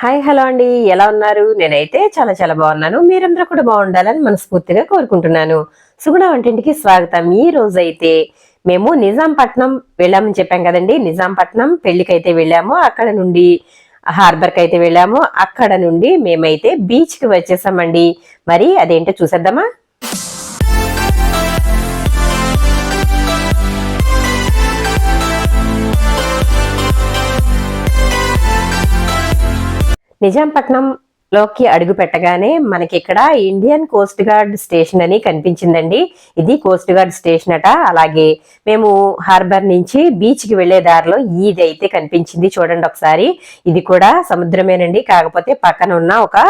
Hi hello అండి, ఎలా ఉన్నారు? నేనైతే చాలా చాలా బాగున్నాను. మీరందరూ కూడా బాగుండాలని మనస్ఫూర్తిగా కోరుకుంటున్నాను. సుగుణ వంటింటికి స్వాగతం. ఈ రోజు అయితే మేము నిజాంపట్నం వెళ్ళామని చెప్పాం కదండి. నిజాంపట్నం పెళ్లికైతే వెళ్ళాము. అక్కడ నుండి హార్బర్కి అయితే వెళ్ళాము. అక్కడ నుండి మేమైతే బీచ్ కి వచ్చేసామండి. మరి అదేంటో చూసేద్దామా? నిజాంపట్నం లోకి అడుగు పెట్టగానే మనకి ఇక్కడ ఇండియన్ కోస్ట్ గార్డ్ స్టేషన్ అని కనిపించిందండి. ఇది కోస్ట్ గార్డ్ స్టేషన్ అట. అలాగే మేము హార్బర్ నుంచి బీచ్ కి వెళ్లే దారిలో ఇది అయితే కనిపించింది. చూడండి ఒకసారి. ఇది కూడా సముద్రమేనండి, కాకపోతే పక్కన ఉన్న ఒక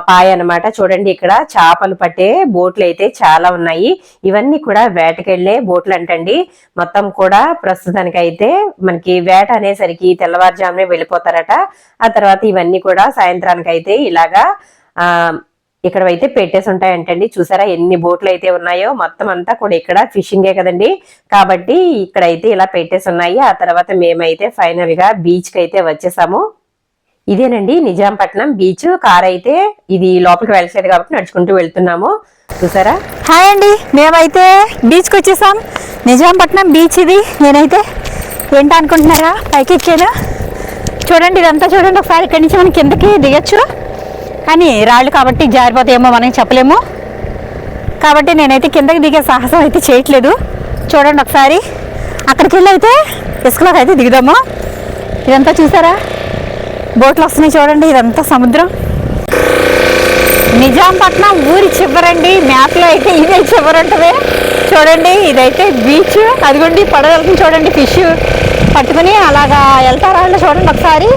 పాయ అన్నమాట. చూడండి, ఇక్కడ చేపలు పట్టే బోట్లు అయితే చాలా ఉన్నాయి. ఇవన్నీ కూడా వేటకెళ్లే బోట్లు అంటండి. మొత్తం కూడా ప్రస్తుతానికి అయితే మనకి వేట అనేసరికి తెల్లవారుజామునే వెళ్ళిపోతారట. ఆ తర్వాత ఇవన్నీ కూడా సాయంత్రానికి అయితే ఇలాగా ఇక్కడ అయితే పెట్టేసి ఉంటాయంటండి. చూసారా ఎన్ని బోట్లు అయితే ఉన్నాయో. మొత్తం అంతా కూడా ఇక్కడ ఫిషింగే కదండి, కాబట్టి ఇక్కడైతే ఇలా పెట్టేసి ఉన్నాయి. ఆ తర్వాత మేమైతే ఫైనల్ గా బీచ్ కి అయితే వచ్చేసాము. ఇదేనండి నిజాంపట్నం బీచ్. కార్ అయితే ఇది లోపలికి వెళ్ళలేదు కాబట్టి నడుచుకుంటూ వెళ్తున్నాము. చూసారా? హాయ్ అండి, మేమైతే బీచ్కి వచ్చేసాం. నిజాంపట్నం బీచ్ ఇది. నేనైతే ఏంటనుకుంటున్నారా, పైకి ఎక్కాను. చూడండి, ఇదంతా చూడండి ఒకసారి. ఇక్కడి నుంచి మనం కిందకి దిగచ్చు, కానీ రాళ్ళు కాబట్టి జారిపోతాయేమో మనం చెప్పలేము. కాబట్టి నేనైతే కిందకి దిగే సాహసం అయితే చేయట్లేదు. చూడండి ఒకసారి. అక్కడికి వెళ్ళి అయితే ఇసుకలోకి అయితే దిగుదాము. ఇదంతా చూసారా, బోట్లు వస్తున్నాయి చూడండి. ఇదంతా సముద్రం. నిజాంపట్నం ఊరి చివరండి. మ్యాప్లో అయితే ఇదే చివరి ఉంటుంది. చూడండి, ఇదైతే బీచ్. అదిగోండి పడవలకి చూడండి, ఫిష్ పట్టుకుని అలాగా వెళ్తారా వాళ్ళు. చూడండి ఒకసారి.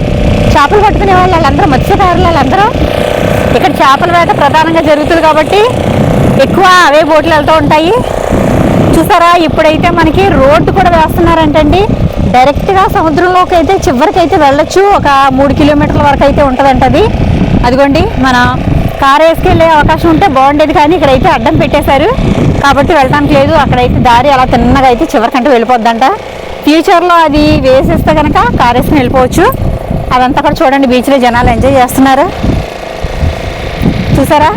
చేపలు పట్టుకునే వాళ్ళందరూ, మత్స్యకారులు వాళ్ళందరూ. ఇక్కడ చేపల వేట ప్రధానంగా జరుగుతుంది కాబట్టి ఎక్కువ అవే బోట్లు వెళ్తూ ఉంటాయి. చూసారా, ఇప్పుడైతే మనకి రోడ్డు కూడా వేస్తున్నారంటండి. డైరెక్ట్గా సముద్రంలోకి అయితే చివరికి అయితే వెళ్ళొచ్చు. ఒక 3 కిలోమీటర్ల వరకు అయితే ఉంటుందంటది. అదిగోండి, మన కారు వేసుకెళ్ళే అవకాశం ఉంటే బాగుండేది, కానీ ఇక్కడైతే అడ్డం పెట్టేశారు కాబట్టి వెళ్ళడానికి లేదు. అక్కడైతే దారి అలా తిన్నగా అయితే చివరికంటే వెళ్ళిపోద్దంట. ఫ్యూచర్లో అది వేసేస్తే కనుక కారు వేసుకుని వెళ్ళిపోవచ్చు. అదంతా కూడా చూడండి, బీచ్లో జనాలు ఎంజాయ్ చేస్తున్నారు. చూసారా,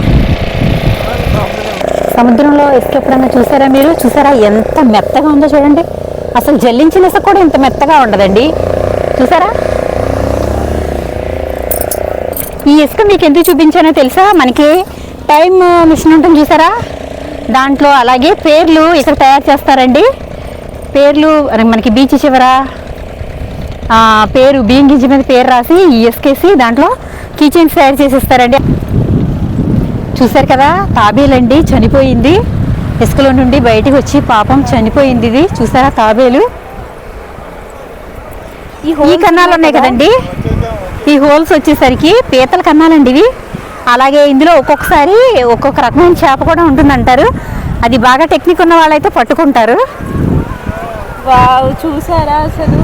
సముద్రంలో ఇసుక ఎప్పుడన్నా చూసారా మీరు? చూసారా ఎంత మెత్తగా ఉందో చూడండి. అసలు జల్లించిన ఇసుక కూడా ఇంత మెత్తగా ఉండదండి. చూసారా? ఈ ఇసుక మీకు ఎందుకు చూపించానో తెలుసా? మనకి టైం మిషన్ ఉంటుంది చూసారా, దాంట్లో అలాగే పేర్లు ఇక్కడ తయారు చేస్తారండి. పేర్లు మనకి బీచ్ చివర పేరు బియ్యం గింజ మీద పేరు రాసి ఈ ఇసుకేసి దాంట్లో కిచెన్స్ తయారు చేసిస్తారండి. చూసారు కదా, తాబేలండి చనిపోయింది. ఇసుకలో నుండి బయటికి వచ్చి పాపం చనిపోయింది ఇది. చూసారా తాబేలు? ఈ కన్నాలు ఉన్నాయి కదండి, ఈ హోల్స్ వచ్చేసరికి పీతల కన్నాలండి ఇవి. అలాగే ఇందులో ఒక్కొక్కసారి ఒక్కొక్క రకమైన చేప కూడా ఉంటుందంటారు. అది బాగా టెక్నిక్ ఉన్న వాళ్ళైతే పట్టుకుంటారు. వావ్, చూసారా అసలు?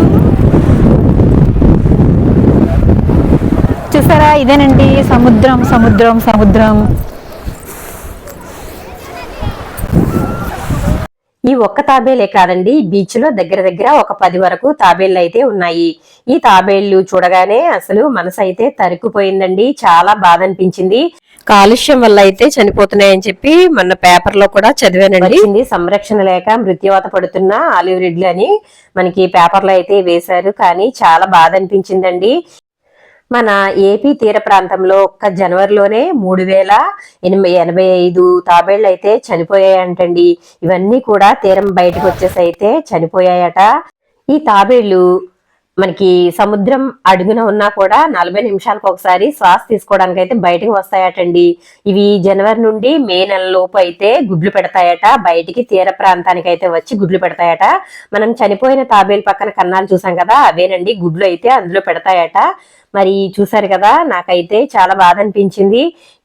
చూసారా, ఇదేనండి సముద్రం. సముద్రం సముద్రం ఈ ఒక్క తాబేలే కాదండి, బీచ్ లో దగ్గర దగ్గర ఒక 10 వరకు తాబేళ్లు అయితే ఉన్నాయి. ఈ తాబేళ్లు చూడగానే అసలు మనసు అయితే తరుక్కుపోయిందండి. చాలా బాధ అనిపించింది. కాలుష్యం వల్ల అయితే చనిపోతున్నాయని చెప్పి మొన్న పేపర్ లో కూడా చదివానండి. సంరక్షణ లేక మృత్యువాత పడుతున్న ఆలివ్ రిడ్లు అని మనకి పేపర్ లో అయితే వేశారు. కానీ చాలా బాధ అనిపించిందండి. మన ఏపీ తీర ప్రాంతంలో ఒక్క జనవరిలోనే 3085 తాబేళ్లు అయితే చనిపోయాయంటండి. ఇవన్నీ కూడా తీరం బయటకు వచ్చేసి అయితే చనిపోయాయట. ఈ తాబేళ్లు మనకి సముద్రం అడుగున ఉన్నా కూడా 40 నిమిషాలకు ఒకసారి శ్వాస తీసుకోవడానికి అయితే బయటకు వస్తాయటండి. ఇవి జనవరి నుండి మే నెల లోపు అయితే గుడ్లు పెడతాయట. బయటికి తీర ప్రాంతానికి అయితే వచ్చి గుడ్లు పెడతాయట. మనం చనిపోయిన తాబేలు పక్కన కన్నాలు చూసాం కదా, అవేనండి గుడ్లు అయితే అందులో పెడతాయట. మరి చూసారు కదా, నాకైతే చాలా బాధ అనిపించింది.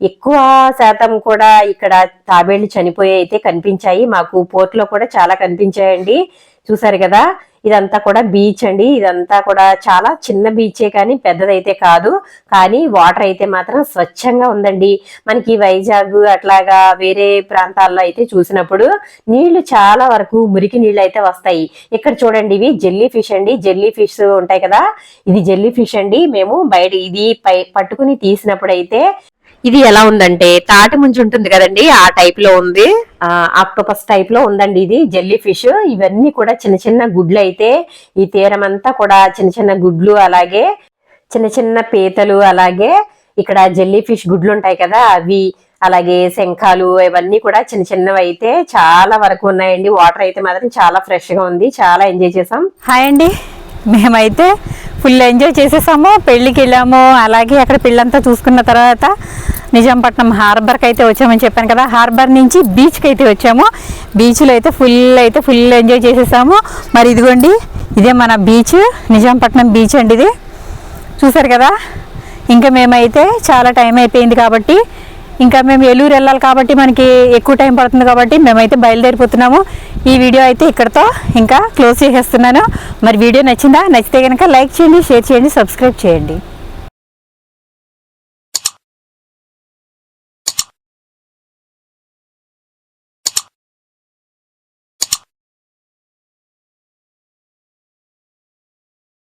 ఎక్కువ శాతం కూడా ఇక్కడ తాబేళ్లు చనిపోయి అయితే కనిపించాయి. మాకు పోర్ట్ లో కూడా చాలా కనిపించాయండి. చూసారు కదా, ఇదంతా కూడా బీచ్ అండి. ఇదంతా కూడా చాలా చిన్న బీచే కానీ పెద్దదైతే కాదు. కానీ వాటర్ అయితే మాత్రం స్వచ్ఛంగా ఉందండి. మనకి వైజాగ్ అట్లాగా వేరే ప్రాంతాల్లో అయితే చూసినప్పుడు నీళ్లు చాలా వరకు మురికి నీళ్ళు అయితే వస్తాయి. ఇక్కడ చూడండి, ఇవి జెల్లీ ఫిష్ అండి. జెల్లీ ఫిష్ ఉంటాయి కదా, ఇది జెల్లీ ఫిష్ అండి. మేము బయట ఇది పట్టుకుని తీసినప్పుడు అయితే ఇది ఎలా ఉందంటే తాటి ముంచి ఉంటుంది కదండి, ఆ టైప్ లో ఉంది. ఆక్టోపస్ టైప్ లో ఉందండి ఇది జెల్లీ ఫిష్. ఇవన్నీ కూడా చిన్న చిన్న గుడ్లు అయితే, ఈ తీరం అంతా కూడా చిన్న చిన్న గుడ్లు, అలాగే చిన్న చిన్న పీతలు, అలాగే ఇక్కడ జెల్లీ ఫిష్ గుడ్లు ఉంటాయి కదా అవి, అలాగే శంఖాలు, ఇవన్నీ కూడా చిన్న చిన్నవి అయితే చాలా వరకు ఉన్నాయండి. వాటర్ అయితే మాత్రం చాలా ఫ్రెష్ గా ఉంది. చాలా ఎంజాయ్ చేసాం. హాయ్ అండి, మేమైతే ఫుల్ ఎంజాయ్ చేసేసాము. పెళ్ళికి వెళ్ళాము, అలాగే అక్కడ పెళ్ళంతా చూసుకున్న తర్వాత నిజాంపట్నం హార్బర్కి అయితే వచ్చామని చెప్పాను కదా. హార్బర్ నుంచి బీచ్కి అయితే వచ్చాము. బీచ్లో అయితే ఫుల్ ఎంజాయ్ చేసేసాము. మరి ఇదిగోండి, ఇదే మన బీచ్, నిజాంపట్నం బీచ్ అండి ఇది. చూసారు కదా. ఇంకా మేమైతే చాలా టైం అయిపోయింది కాబట్టి, ఇంకా మేము ఏలూరు వెళ్ళాలి కాబట్టి మనకి ఎక్కువ టైం పడుతుంది కాబట్టి మేమైతే బయలుదేరిపోతున్నాము. ఈ వీడియో అయితే ఇక్కడితో ఇంకా క్లోజ్ చేసేస్తున్నాను. మరి వీడియో నచ్చిందా? నచ్చితే కనుక లైక్ చేయండి, షేర్ చేయండి, సబ్స్క్రైబ్ చేయండి.